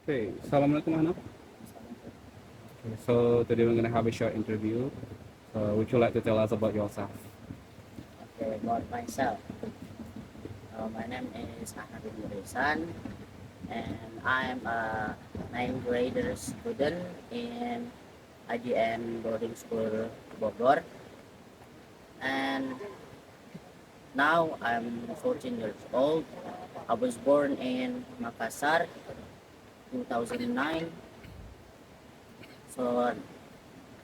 Okay, Assalamualaikum Hannah. Okay, so today we're gonna have a short interview. Would you like to tell us about yourself? Okay, about myself. My name is Ahmad Rizan, and I'm a ninth grader student in IGN boarding school Bogor. And now I'm 14 years old. I was born in Makassar, 2009. So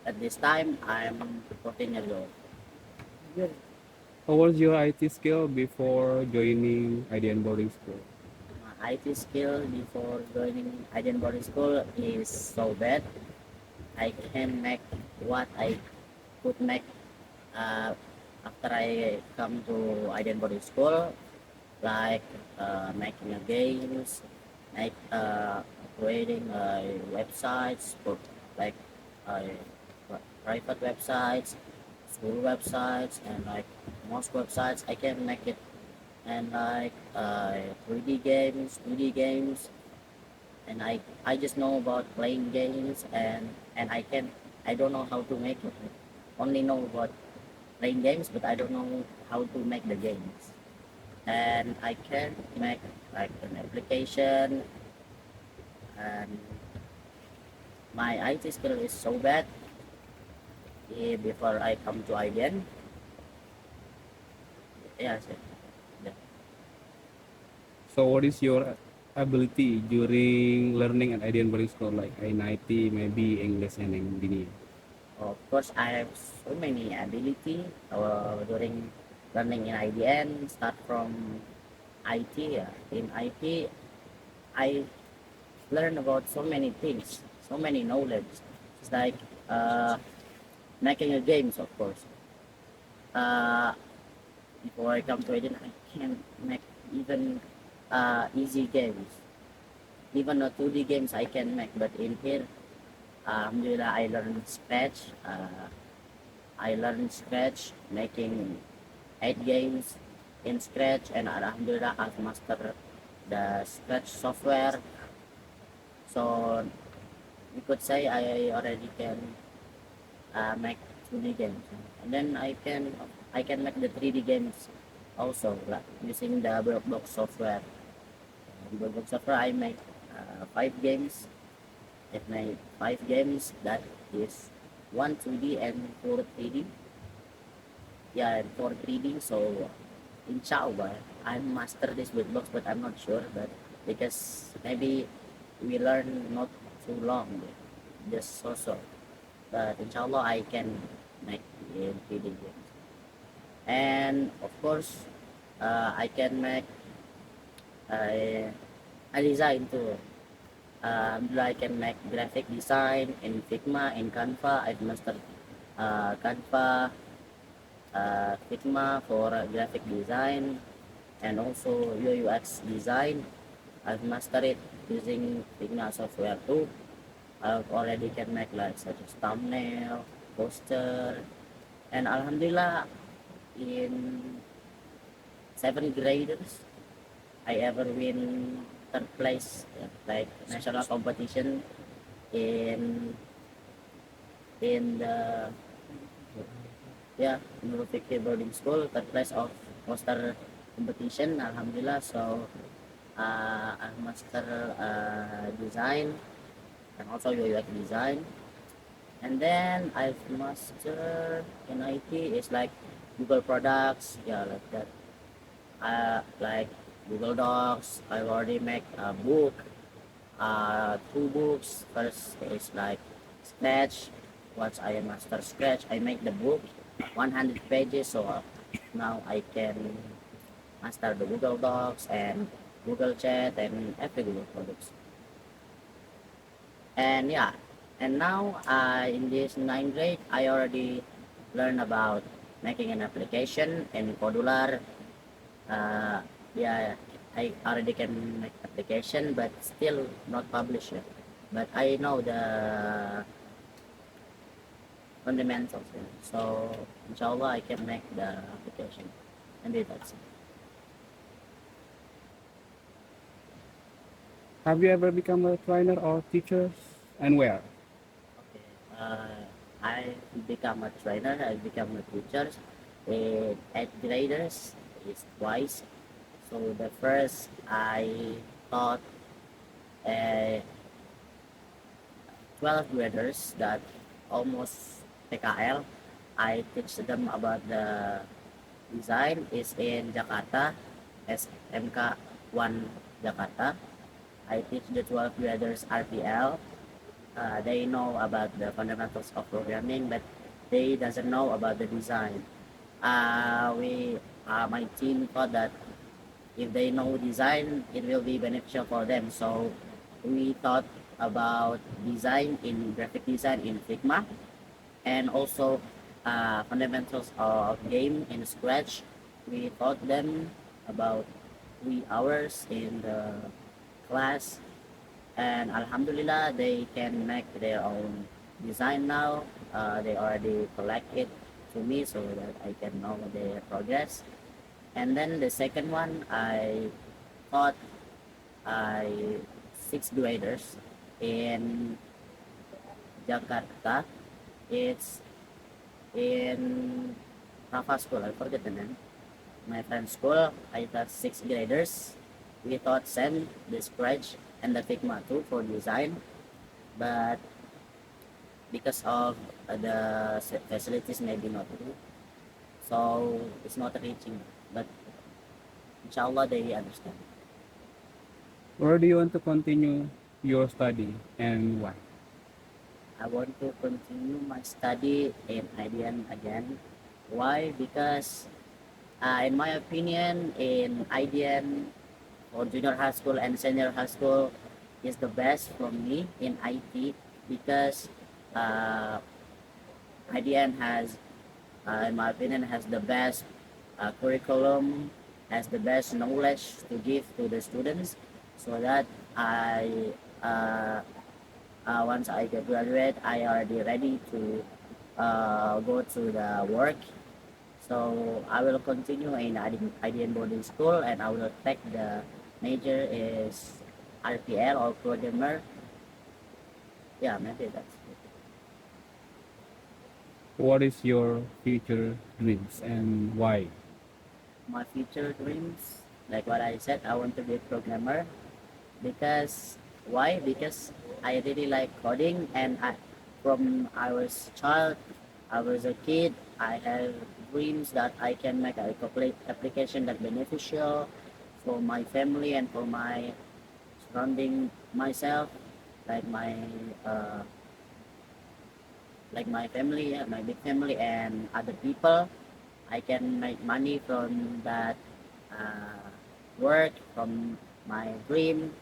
at this time, I'm 14 years old. How was your IT skill before joining IDN boarding school? My IT skill before joining IGN boarding school is so bad. I can make what I could make uh, after I come to identity school, like making a games, like creating websites for like uh, private websites, school websites, and like most websites I can make it, and like 3D games, 2D games, and I just know about playing games, and I don't know how to make it. Only know about playing games, but I don't know how to make the games. And I can make like an application, and my IT skill is so bad. Before I come to IBM, yes, yeah. So what is your ability during learning at IDN boarding school, like in IT, maybe English and Engineering? Of course, I have so many ability during learning in IBM. Start from IT. In IT, I learn about so many things, so many knowledge. It's like uh, making a games, of course. Uh, Before I come to Eden, I can make even easy games. Even the 2D games I can make, but in here, Alhamdulillah, I learned Scratch, making 8 games in Scratch, and Alhamdulillah, I've mastered the Scratch software. So you could say I already can make 2D games, and then I can make the 3D games also, like using the Blockbox software. Blockbox software I make 5 games. It made 5 games that is one 2D and four 3D. Yeah, and four 3D. So inshallah I master this Blockbox, but I'm not sure. But because maybe we learn not too long, just so. But inshallah I can make in 3D games. And of course, I can make a, a design too. I can make graphic design in Figma, in Canva. I've mastered Canva, Figma for graphic design, and also UX design. I've mastered it using Figma software too. I already can make like such as thumbnail, poster, and Alhamdulillah in 7th graders I ever win third place, like national competition in the Nurul Fikri boarding school, third place of poster competition. Alhamdulillah. So I master design and also UX design, and then I've master in IT is like Google products, yeah, like that. Like Google Docs. I already make a book, 2 books. First is like Scratch. Once I master Scratch, I make the book 100 pages. So now I can master the Google Docs and Google Chat and every Google products. And yeah, and now in this 9th grade, I already learned about making an application in Podular. uh, yeah, I already can make application, but still not publish it. But I know the fundamentals. Yeah. So inshallah, I can make the application, and that's it. Have you ever become a trainer or teacher, and where? Okay. I become a trainer. I become a teacher. In 8th graders is twice. So the first I taught uh, 12th graders that almost PKL. I teach them about the design is in Jakarta, SMK 1 Jakarta. I teach the 12th graders RPL. They know about the fundamentals of programming, but they doesn't know about the design. My team thought that if they know design, it will be beneficial for them. So we thought about design in graphic design in Figma, and also fundamentals of game in Scratch. We taught them about 3 hours in the class, and Alhamdulillah, they can make their own design now. They already collect it to me so that I can know their progress. And then the second one, I taught I 6th graders in Jakarta. It's in Rafa School. I forget the name. My friend's school. I taught 6th graders. We taught Sen, the Scratch, and the Figma too for design. But because of the facilities maybe not good, so it's not reaching. But inshallah they understand. Where do you want to continue your study and why? I want to continue my study in IDN again. Why? Because in my opinion, in IDN or junior high school and senior high school is the best for me in IT because uh, IDN has, in my opinion, has the best curriculum, has the best knowledge to give to the students, so that I once I get graduate, I already ready to go to the work. So I will continue in IDN boarding school, and I will take the major is RPL or programmer. Yeah, maybe that's it. What is your future dreams and why? My future dreams. Like what I said, I want to be a programmer because why? Because I really like coding, and from I was child, I was a kid. I have dreams that I can make a complete application that beneficial for my family and for my surrounding myself, like uh, my family, my big family, and other people. I can make money from that work, from my dream,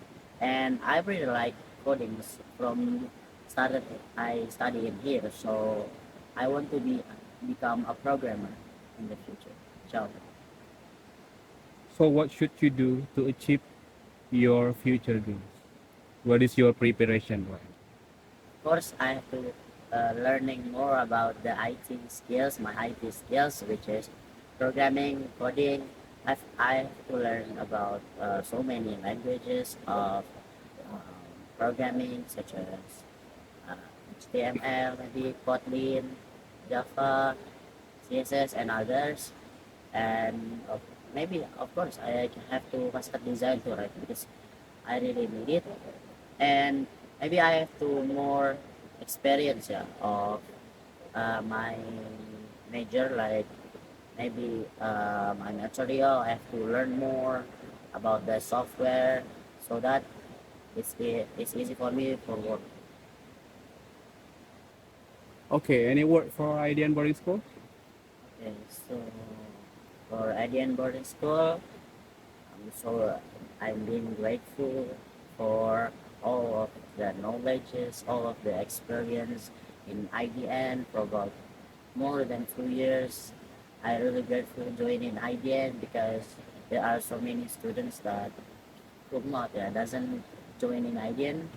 and I really like coding from started I study in here. So I want to become a programmer in the future. So So, what should you do to achieve your future dreams? What is your preparation? Why? of course, I have to learning more about the IT skills, my IT skills, which is programming, coding. I have to learn about so many languages of programming, such as HTML, maybe Kotlin, Java, CSS, and others. And maybe, of course, I have to master design too, right? Because I really need it. And maybe I have to more experience, yeah, of my major, like maybe my material. I have to learn more about the software so that it's easy for me for work. Okay, any word for IDN boarding school? Okay, so for Adian boarding school, so I'm being grateful for all of the knowledges, all of the experience in IDN for about more than 2 years. I really grateful joining IDN because there are so many students that could not, yeah, doesn't join in IDN,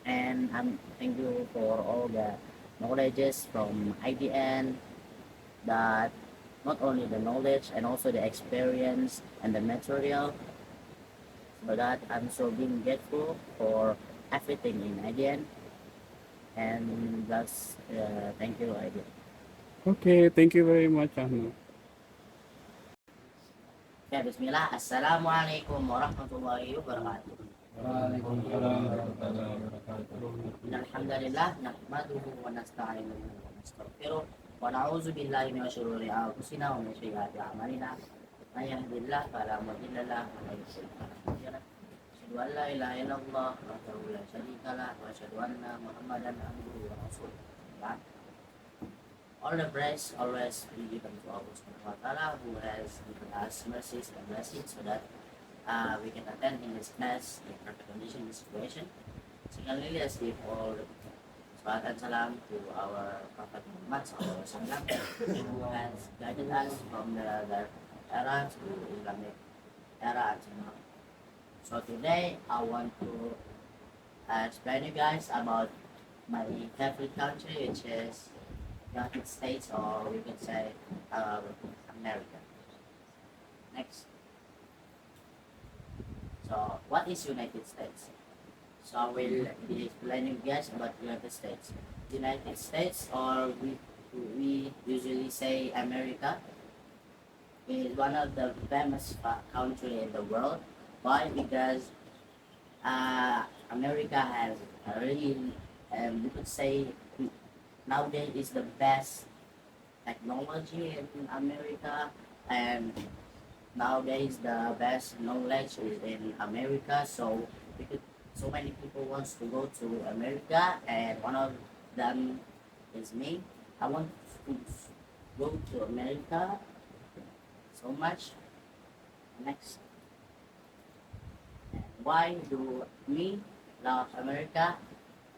and I'm thankful for all the knowledges from IDN, that not only the knowledge and also the experience and the material. For that, I'm so being grateful for everything in IDN. And thus, thank you, IDN. Okay, thank you very much, Ahmad. Ya, bismillah. Assalamualaikum warahmatullahi wabarakatuh. Waalaikumsalam warahmatullahi wabarakatuh. Alhamdulillah, nahmaduhu wa nasta'inuhu wa nastaghfiruh wa na'udzu billahi min syururi anfusina wa min sayyiati a'malina. May yahdihillahu fala mudilla lahu wa may yudlil fala hadiya lahu. Asyhadu an la ilaha illallah wahdahu la syarika lahu wa asyhadu anna Muhammadan abduhu wa rasuluh. Ba'd. All the praise always be given to Allah Subhanahu wa Ta'ala, who has given us mercies and blessings so that we can attend in this class in perfect condition, this situation. Secondly, let's give all the salat and salam to our Prophet Muhammad SAW, who has guided us from the dark era to Islamic era until now. So today, I want to explain you guys about my favorite country, which is United States, or we could say America. Next. So, what is United States? So I will be explaining you guys about United States. United States, or we usually say America, is one of the famous country in the world. Why? Because America has a really, we could say, nowadays is the best technology in America, and nowadays the best knowledge is in America. So because so many people wants to go to America, and one of them is me. I want to go to America so much. Next, and why do we love America?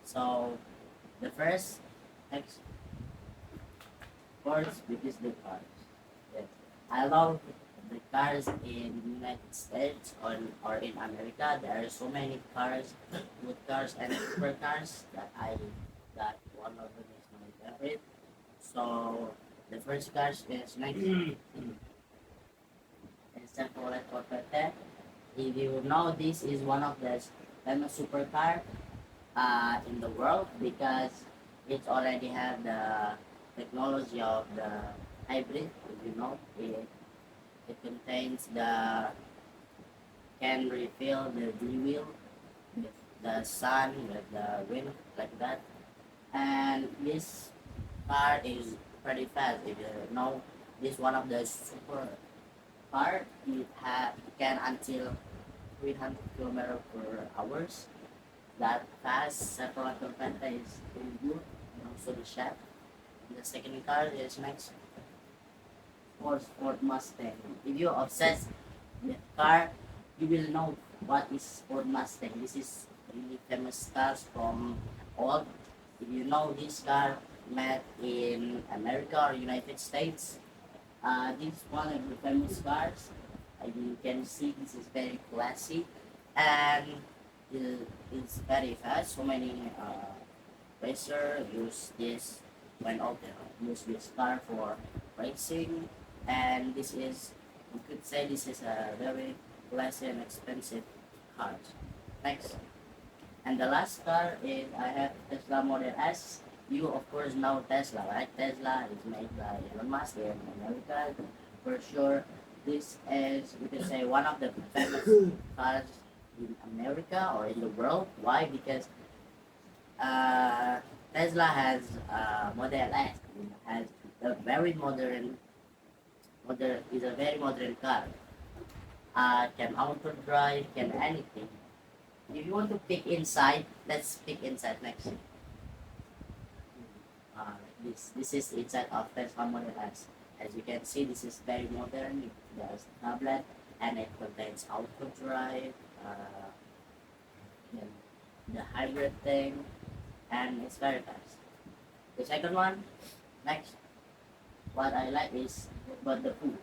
So the first, next, first, because the cars. Yes. I love the cars in United States, or in America. There are so many cars, good cars and supercars, that I got one of them is my favorite. So the first cars is next is Chevrolet Corvette. If you know, this is one of the famous supercar in the world, because it already have the technology of the hybrid. If you know, it contains the can refill the wheel with the sun, with the wind, like that. And this car is pretty fast. If you know, this one of the super car. It can until 300 kilometers per hours. That fast. Several Penta is really good, and also the shaft. The second car is next Ford Mustang. If you're obsessed with car, you will know what is Ford Mustang. This is really famous cars from all. If you know this car made in America or United States, this is one of the famous cars. You can see this is very classy, and it's very fast. So many racer use this when out there. Use this car for racing, and this is, you could say, this is a very classy and expensive car. Next, and the last car is I have Tesla Model S. You of course know Tesla, right? Tesla is made by Elon Musk in America. For sure, this is, we can say, one of the famous cars in America or in the world. Why? Because Tesla has Model S. It has a very modern is a very modern car. Can auto drive, can anything. If you want to pick inside, let's pick inside next. This is inside of Tesla Model S. As you can see, this is very modern. There's tablet, and it contains auto drive, and the hybrid thing, and it's very fast. The second one, next, what I like is about the food.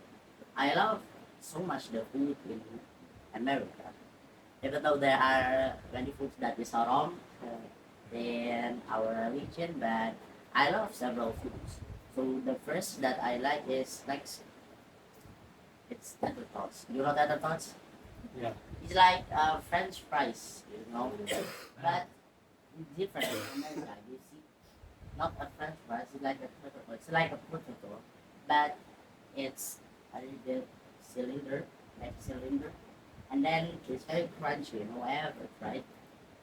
I love so much the food in America. Even though there are many foods that is haram in our religion, but I love several foods. So the first that I like is next, it's tater tots. You know tater tots? Yeah. It's like French fries, but different in America. You see, not a French fries. It's like a potato. It's like a potato, but it's a little cylinder, like cylinder, and then it's very crunchy. I have it, right?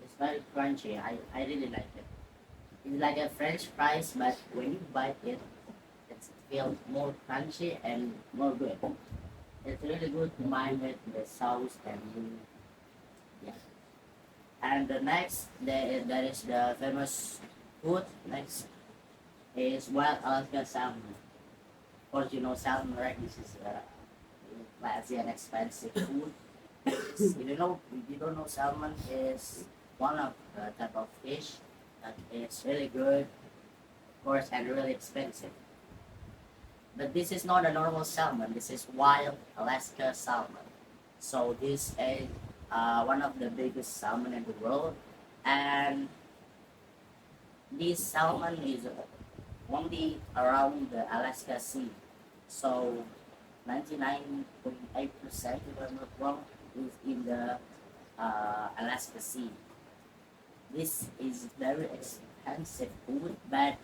It's very crunchy. I really like it. It's like a French fries, but when you bite it, it feels more crunchy and more good. It's really good combined with the sauce and yeah. And the next, there is the famous food. Next is wild Alaska salmon. Of course, you know salmon, right? This is classy and expensive food. If you don't know, salmon is one of the type of fish that is really good, of course, and really expensive. But this is not a normal salmon. This is wild Alaska salmon. So this is one of the biggest salmon in the world, and this salmon is only around the Alaska Sea. So 99.8%, if I'm not wrong, is in the Alaska Sea. This is very expensive food, but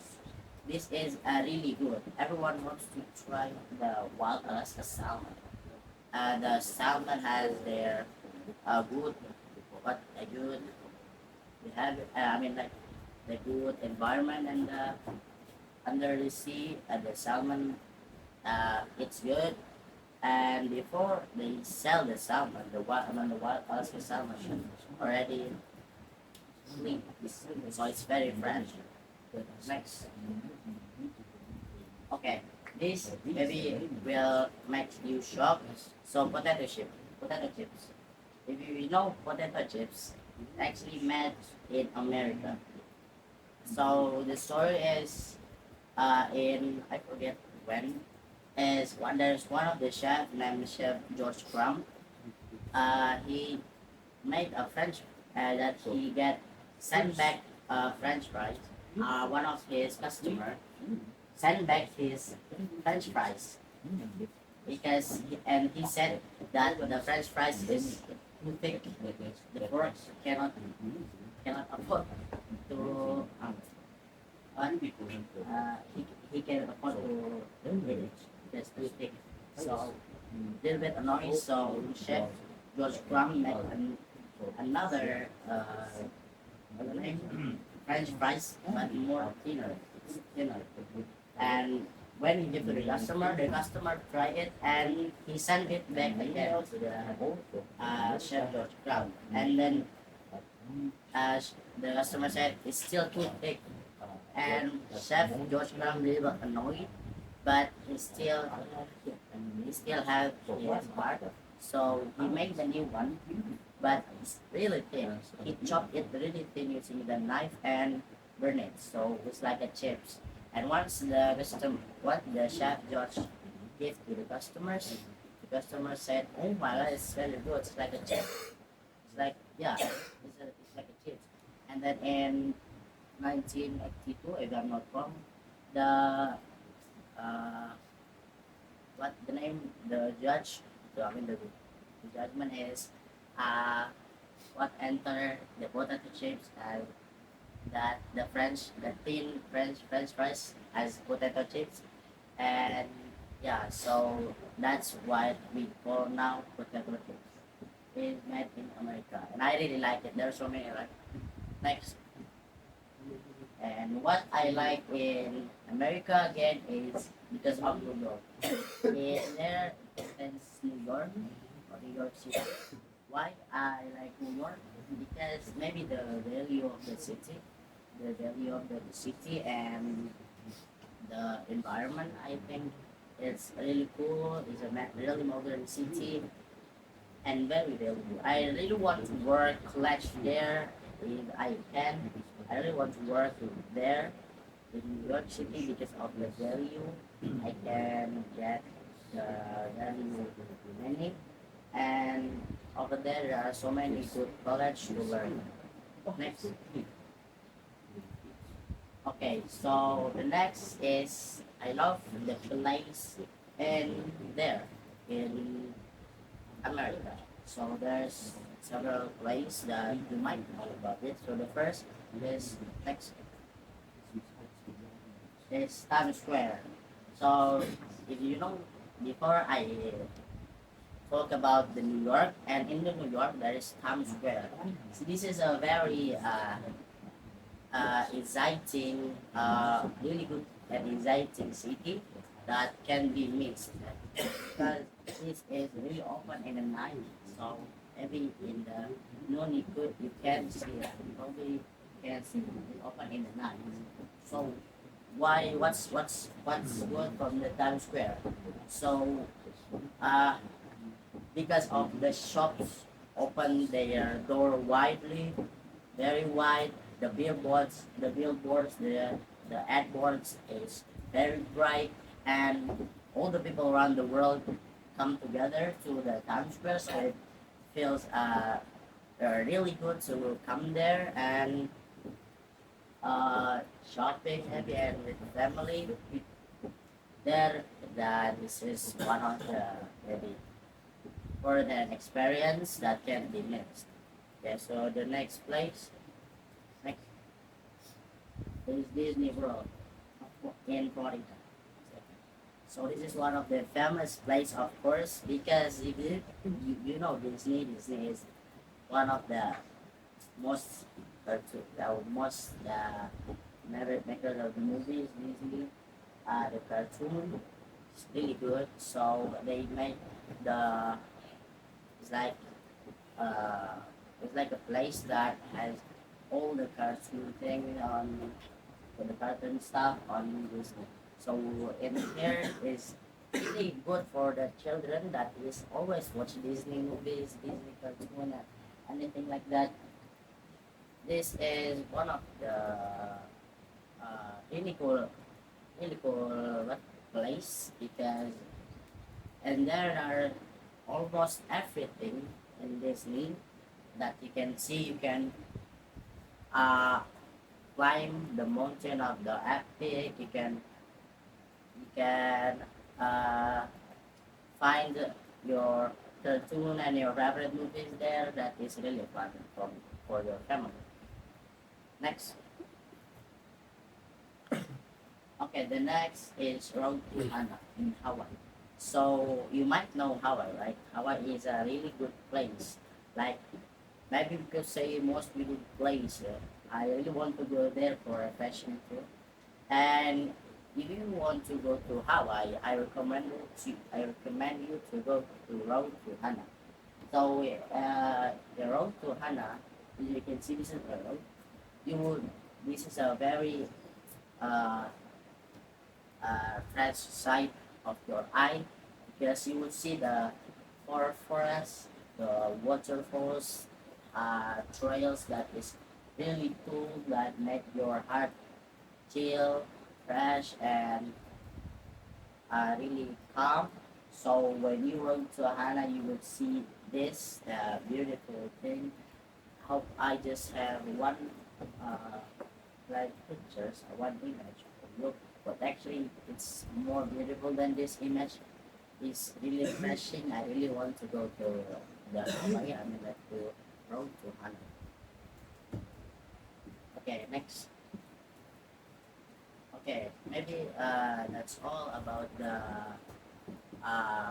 this is really good. Everyone wants to try the wild Alaska salmon. The salmon has their good, what a good, we have, I mean, like the good environment and under the sea, the salmon, it's good. And before they sell the salmon, the wild Alaska salmon already clean, so it's very fresh. Next, okay, this maybe will make you shock. So potato chips. If you know potato chips, actually made in America. So the story is in I forget when is one there's one of the chef named Chef George Crumb. He made a French that he get sent back French fries. One of his customer sent back his French fries because and he said that the French fries is too thick. The pork cannot afford to he can afford to eat it. That's too thick. So little bit annoying. So Chef George Crumb made another what's the name? French fries, but more thinner. It's thinner. And when he give to the customer try it and he sent it back again to the Chef George Crumb. And then the customer said it's still too thick. And Chef George Crumb really got annoyed, but he still have his heart. So he made the new one, but it's really thin. He chopped it really thin using the knife and burn it. So it's like a chips. And once what the chef George gave to the customers, the customer said, "Oh my God, it's very good. It's like a chip. It's like yeah, it's like a chips." And then in 1982, if I'm not wrong, the uh, what the name the judge I mean the judgment is uh what enter the potato chips and that the thin French fries as potato chips and yeah so that's what we call now potato chips. It's made in America and I really like it. There's so many like next and what I like in America again is because of New York. In there is New York or New York City. Why I like New York? Because maybe the value of the city and the environment. I think it's really cool. It's a really modern city and very valuable. I really want to work college there if I can. I really want to work there in New York City because of the value I can get the value many and over there are so many good college to learn. Next. Okay, so the next is I love the place in there in America. So there's several ways that you might know about it. So the first is next is Times Square. So if you know, before I talk about the New York, and in the New York there is Times Square. So this is a very exciting, really good and exciting city that can be missed because this is really open in the night. So maybe in the noon you can see that. Probably can see it open in the night. So why what's good from the Times Square? So uh, because of the shops open their door widely, very wide. The ad boards is very bright, and all the people around the world come together to the Times Square. So it feels really good to come there and shopping maybe and with family there. That this is one of the maybe for an experience that can be missed. Okay, so the next place next is Disney World in Florida. So this is one of the famous place, of course, because if you know Disney is one of the most makers of the movies. Disney, the cartoon is really good. So they make the it's like uh, it's like a place that has all the cartoon thing on the cartoon stuff on Disney. So in here is really good for the children that is always watch Disney movies, Disney cartoon, and anything like that. This is one of the really cool place because and there are almost everything in Disney that you can see. You can uh, climb the mountain of the epic. You can uh, find your cartoon and your favorite movies there. That is really fun for your family. Next, okay, the next is Road to Hana in Hawaii. So you might know Hawaii, right? Hawaii is a really good place. Like maybe we could say most really good place. I really want to go there for a fashion tour. And if you want to go to Hawaii, I recommend you to go to Road to Hana. So the Road to Hana, you can see this is the road. You would this is a very uh, fresh sight of your eye because you will see the forest, the waterfalls, trails that is really cool that make your heart chill, fresh, and really calm. So when you run to Hana, you will see this beautiful thing. Hope I just have one uh, like pictures, one image. Look, but actually it's more beautiful than this image. It's really refreshing. I really want to go to the Hawaii. I mean, like to road to Hana. Okay, next. Okay, maybe that's all about the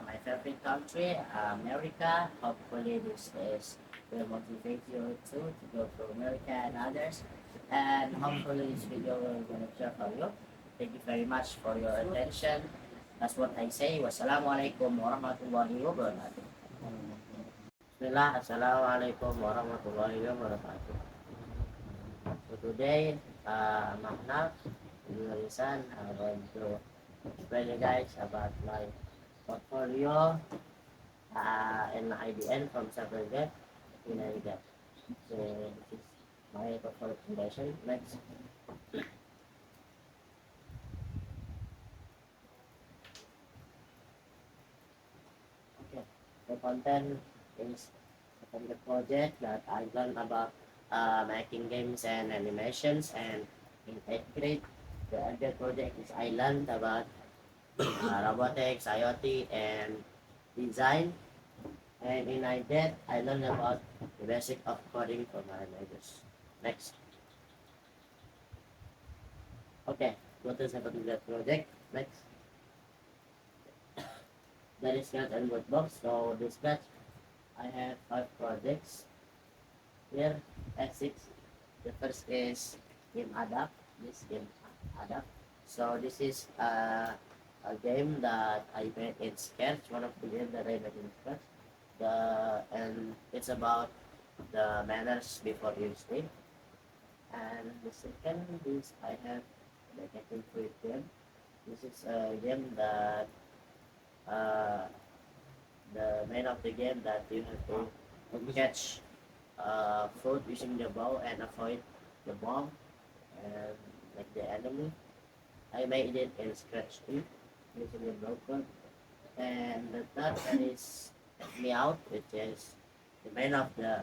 my favorite country, America. Hopefully, this is will motivate you too to go to America and others. And hopefully, this video will benefit for you. Thank you very much for your attention. That's what I say. Wassalamualaikum warahmatullahi wabarakatuh. Bismillah, Assalamualaikum warahmatullahi wabarakatuh. So today, Mahnaf, Lilisan, I'm going to explain you guys about my portfolio and my IDN from Cyberget in Arigat. So this is my portfolio presentation. Next. Okay. The content is from the project that I learned about making games and animations, and in 8th grade the other project is I learned about robotics, IoT, and design. And in that, I learned about the basic of coding for my language. Next. Okay, what is happening to that project? Next. That is Scratch and Workbox. So the Scratch, I have 5 projects here at 6. The first is Game Adapt. This Game Adapt. So this is a game that I made in Scratch. One of the games that I made in Scratch. And it's about the manners before you sleep. And the second is I have the Getting Fruit game. This is a game that uh, the main of the game that you have to catch fruit using the bow and avoid the bomb and like the enemy. I made it in Scratch too using the broken. And the third one is Take Me Out, which is the main of the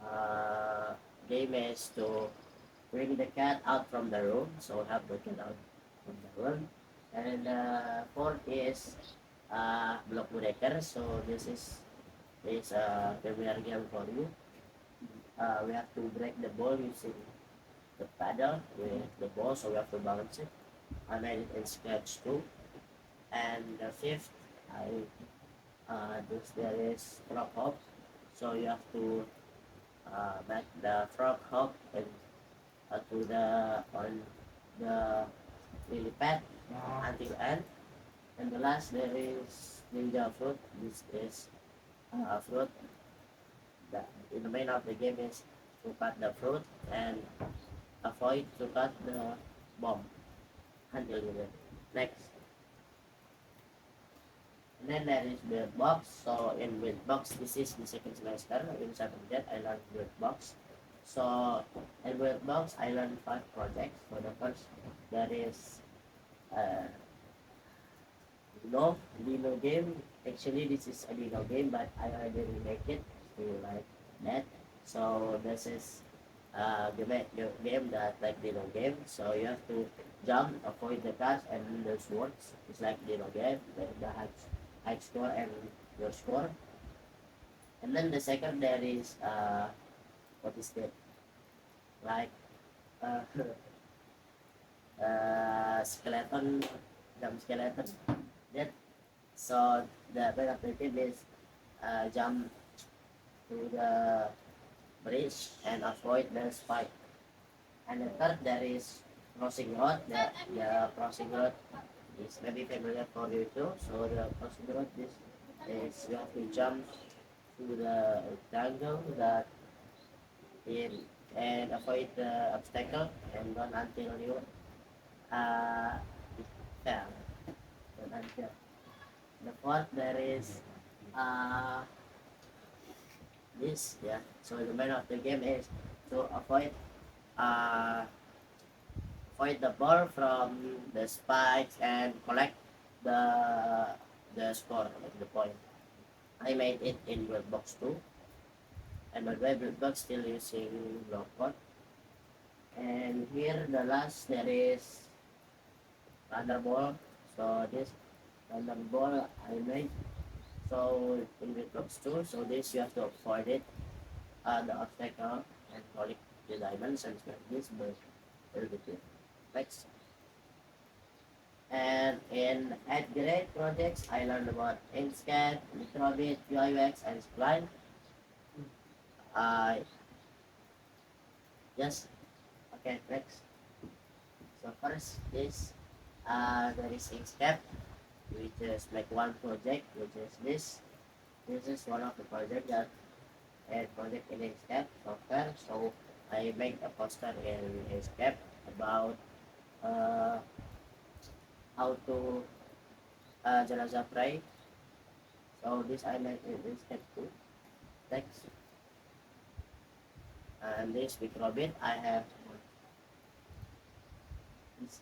uh, game is to bring the cat out from the room, so have the cat out from the room. And fourth is Block Breaker, so this is a familiar game for you. We have to break the ball using the paddle with the ball, so we have to balance it. I made it in Scratch too. And the fifth, there is Frog Hop, so you have to make the frog hop and to the on the lily pad until end. And the last there is Ninja Fruit. This is a fruit that in the main of the game is to cut the fruit and avoid to cut the bomb until you win. Next. And then there is build box. So in build box, this is the second semester. Inside of that, I learned build box. So in build box, I learned 5 projects. So the first, there is uh, Dino game. Actually, this is a Dino game, but I already remake it to like that. So this is the game that like Dino game. So you have to jump, avoid the cars and the swords. It's like Dino game, the high score and your score. And then the second there is what is that? Like uh, skeleton, jump skeleton. That so the benefit is jump to the bridge and avoid the spike. And the third there is crossing road. The crossing road is maybe familiar for you too. So the crossing road is you have to jump to the jungle that in and avoid the obstacle and run until you uh fail. Run until the fourth there is uh this yeah. So the main of the game is to uh avoid the ball from the spikes and collect the score, like the point. I made it in Workbox too, and by the way, Workbox still using Blockbot. And here the last there is Thunderball. So this Thunderball I made so in Workbox too. So this you have to avoid it, the obstacle and collect the diamonds and like this, but a little bit. Next. And in 8th grade projects, I learned about Inkscape, Microbit, UIUX, and Spline. I just okay next. So first is there is Inkscape, which is like one project, which is this. This is one of the project that a project in Inkscape software. So I make a poster in Inkscape about uh, how to Jenazah pray. So this I make in Inkscape too. Next. And this Microbit I have this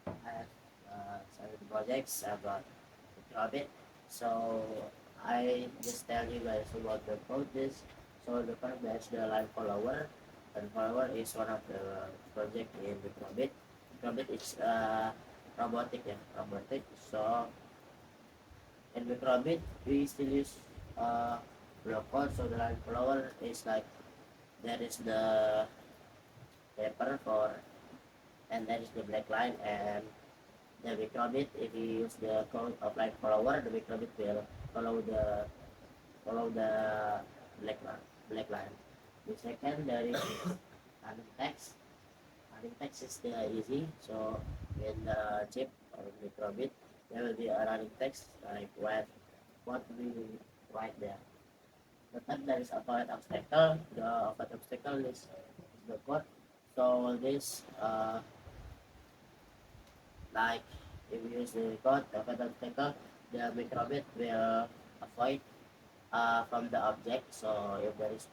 I have some projects about Microbit. So I just tell you guys about the code this. So the first that's the line follower. And follower is one of the project in Microbit. Microbit is robotic. So in Microbit we still use uh, block code. So the line follower is like there is the paper for, and there is the black line, and the microbit, if you use the code of line follower, the microbit will follow the follow the black line. Black line. The second there is running text. Running text is the easy. So in the chip or microbit, there will be a running text like what we write there. The third there is avoid obstacle. The avoid obstacle is the code. So this like if you use the code of avoid obstacle, the microbit will avoid from the object. So if there is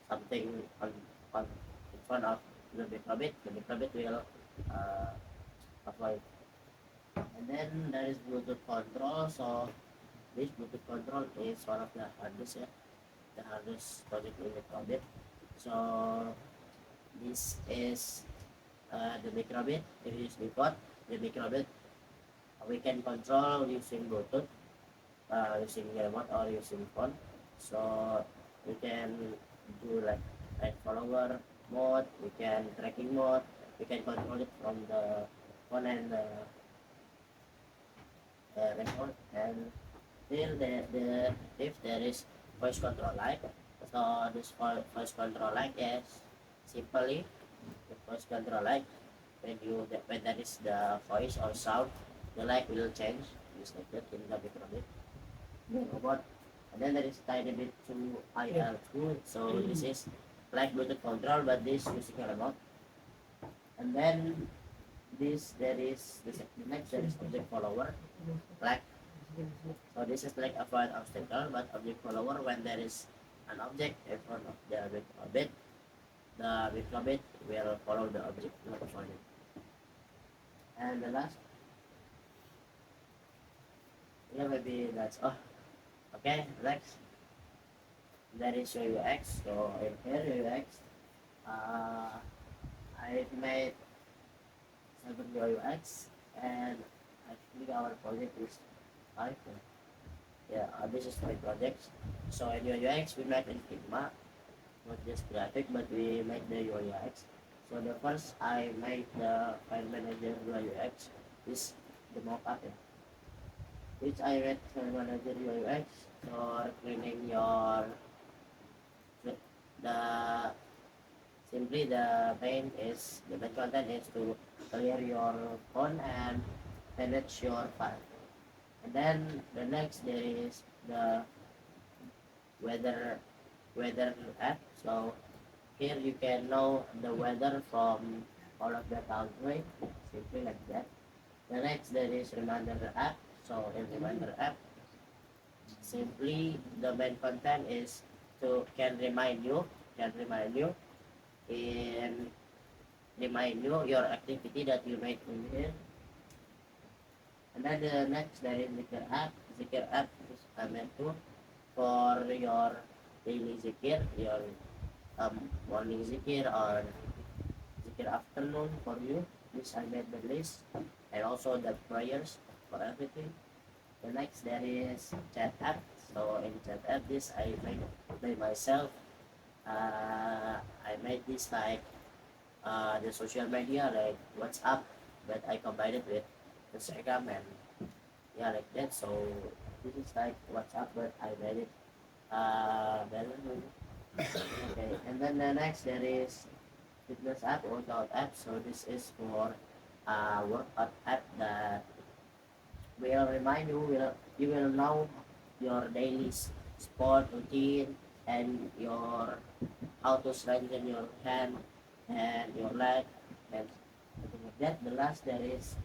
something on in front of the microbit will uh, avoid. And then there is Bluetooth control. So this Bluetooth control is one of the hardest, yeah, the hardest project in microbit. So this is the microbit. If you use the microbit, we can control using Bluetooth, using remote or using phone. So we can do like follower mode, we can tracking mode, we can control it from the phone and remote. And still the if there is voice control light, so this voice control light is simply the voice control light. When there is the voice or sound, the light will change. Is like that in the microbit robot. And then there is tiny bit to IL2. So this is like Bluetooth control, but this using a remote. And then this there is the next there is object follower. Like so this is like avoid obstacle, but object follower when there is an object in front of the microbit, the microbit will follow the object, not avoid it. And the last, yeah, maybe that's oh okay. Next, there is your UX. So in here UX, uh, I've made 7 UX, and I think our project is 5. Yeah, this is my project. So in UX, we make in Figma, not just graphic, but we make the UX. So the first I made the file manager UX is the mockup, yeah, which I made file manager UX for cleaning your the simply the main content is to clear your phone and manage your file. And then the next there is the weather weather app. So here you can know the weather from all of the country, simply like that. The next there is reminder app. So in reminder app, simply the main content is to can remind you in remind you your activity that you made in here. And then the next there is zikir app. Zikir app is meant to for your daily zikir, your morning zikir or zikir afternoon for you. This I made the list and also the prayers for everything. The next there is chat app. So in chat app this I made by myself. I made this like the social media like WhatsApp, but I combined it with Instagram and yeah like that. So this is like WhatsApp, but I made it better. Okay, and then the next there is fitness app, workout app. So this is for workout app that will remind you, you will know your daily sport routine and your how to strengthen your hand and your leg and something like that. The last there is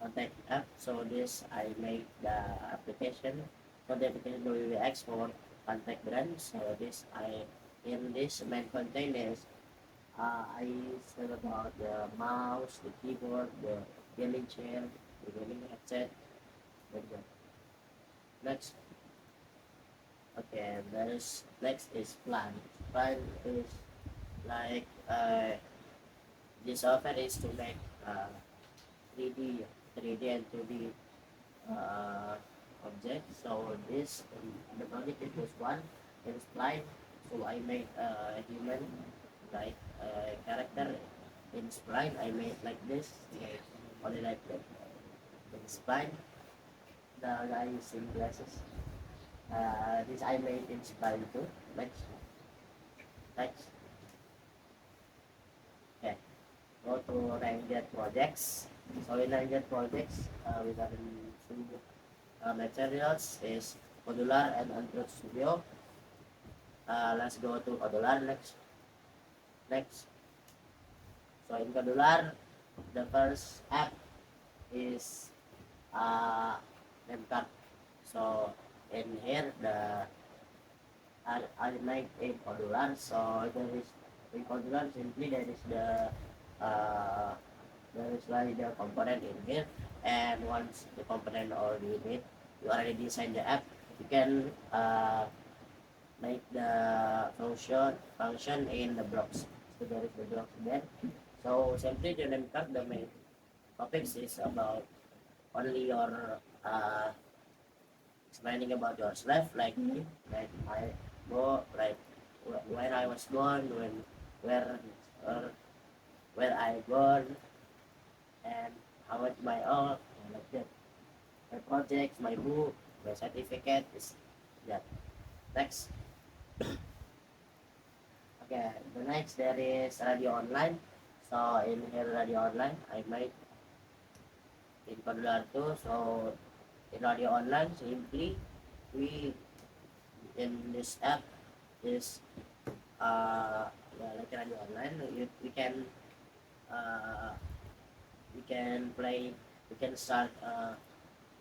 contact app. So this I make the application for the application WWX for contact brands. So this I in this main content is I said about the mouse, the keyboard, the gaming chair, the gaming headset, like that. Next, okay, there's next is plan. Plan is like this software is to make 3D, 3D and 2D uh, object. So this the project is this one in Spline. So I made a human like a character in Spline. I made like this, like, only like that. In Spline, the guy is in glasses. This I made in Spline too. Next, okay. Go to Ranger projects. So in Ranger projects, we got two materials is modular and Android Studio. Let's go to modular next. So in modular, the first app is name card. So in here the I make a modular. So there is in modular simply uh, there is like the component in here, and once the component already made, you already design the app. You can make the function in the blocks. So there is the blocks there. So simply the name card, the main topics is about only your explaining about yourself, like I go like where I was born, where uh, where I born, and how much my all like that. My projects, my book, my certificate is that. Next, okay. The next there is radio online. So in here radio online, I made in Modular 2. So in radio online, simply we in this app is yeah, like radio online. Uh, we can play, we can start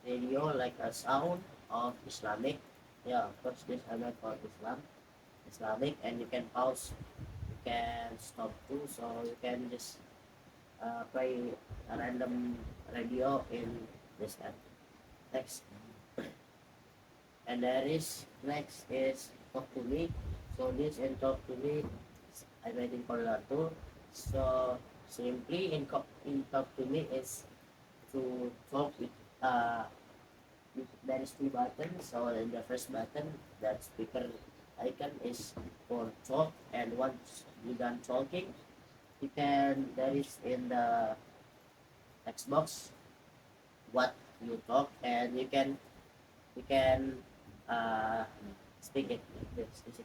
radio like a sound of Islamic. Yeah, of course this I made for Islamic, and you can pause, you can stop too, so you can just play a random radio in this app. Next, and there is next is talk to me. So this in talk to me, I made in Corridor 2. So simply in talk to me is to talk with there is two buttons. So in the first button, that speaker icon is for talk, and once you done talking, you can there is in the text box what you talk, and you can uh, speak it. Using this.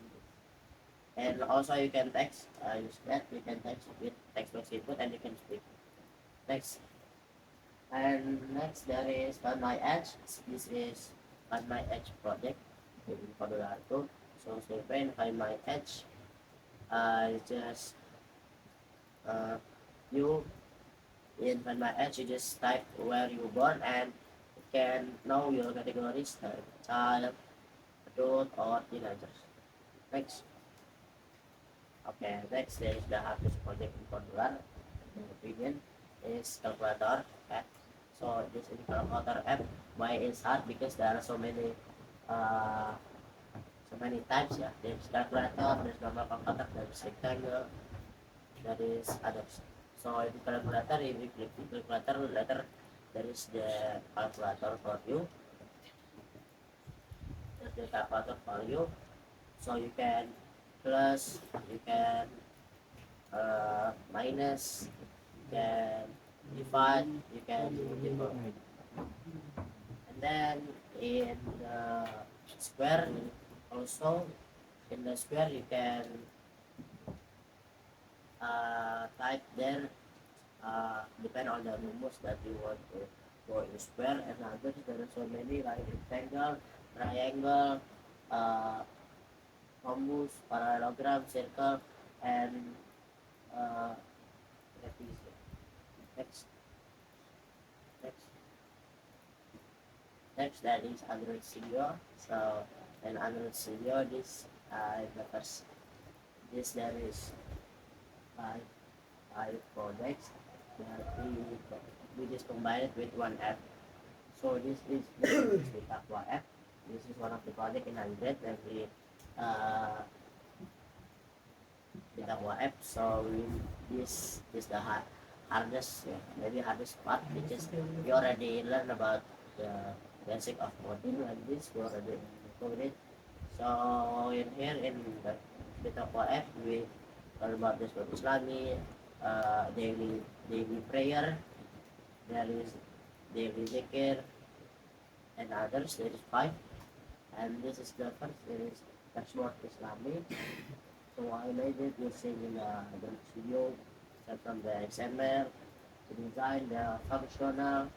And also you can text. Use that. You can text with text box input, and you can speak. Next, and next there is Find My Edge. This is Find My Edge project in Modular 2. So Find My Edge. Just uh, you in Find My Edge, you just type where you born, and you can know your categories like child, adult, or teenagers. Next, okay, next there is the hardest project in Modular. In my opinion, is calculator app. So this is calculator app. Why it's hard? Because there are uh, so many types. Yeah, there's calculator, there's normal calculator, there's rectangle, there is others. So in calculator, if you click the calculator, later there is the calculator for you. There's the calculator for you. So you can plus, you can minus, you can divide, you can multiply. And then in the square, also in the square you can type there, depend on the numbers that you want to go in square, and others there are so many like rectangle, triangle, uh, rhombus, parallelogram, circle, and uh, next, next, next that is Android Studio. So in Android Studio, this the first this there is five five projects that we just combine it with one app. So this is the Aqua app. This is one of the project in Android that we uh, with Aqua app. So this is the hardest, yeah, maybe hardest part, because we already learned about the basic of coding like this we already included. So in here in the Bitaqwa app we learn about this for Islami, daily prayer, there is daily zikr and others. There is five, and this is the first. There is Dashboard Islami. So I made it using the studio, start from the XML, to design the functional,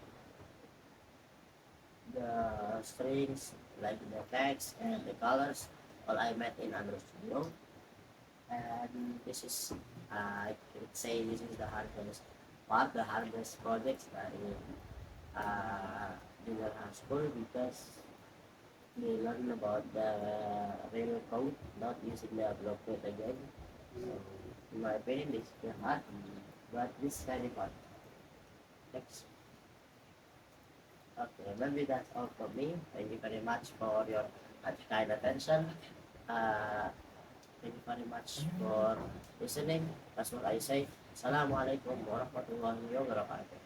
the strings, like the text and the colors, all I made in Android Studio. And this is, I could say this is the hardest part, the hardest projects in junior high school because we learn about the real code, not using the block code again. So, in my opinion, this is hard, but this is very fun. Next. Okay, maybe that's all for me. Thank you very much for your kind attention. Uh, Thank you very much for listening. That's what I say. Assalamualaikum warahmatullahi wabarakatuh.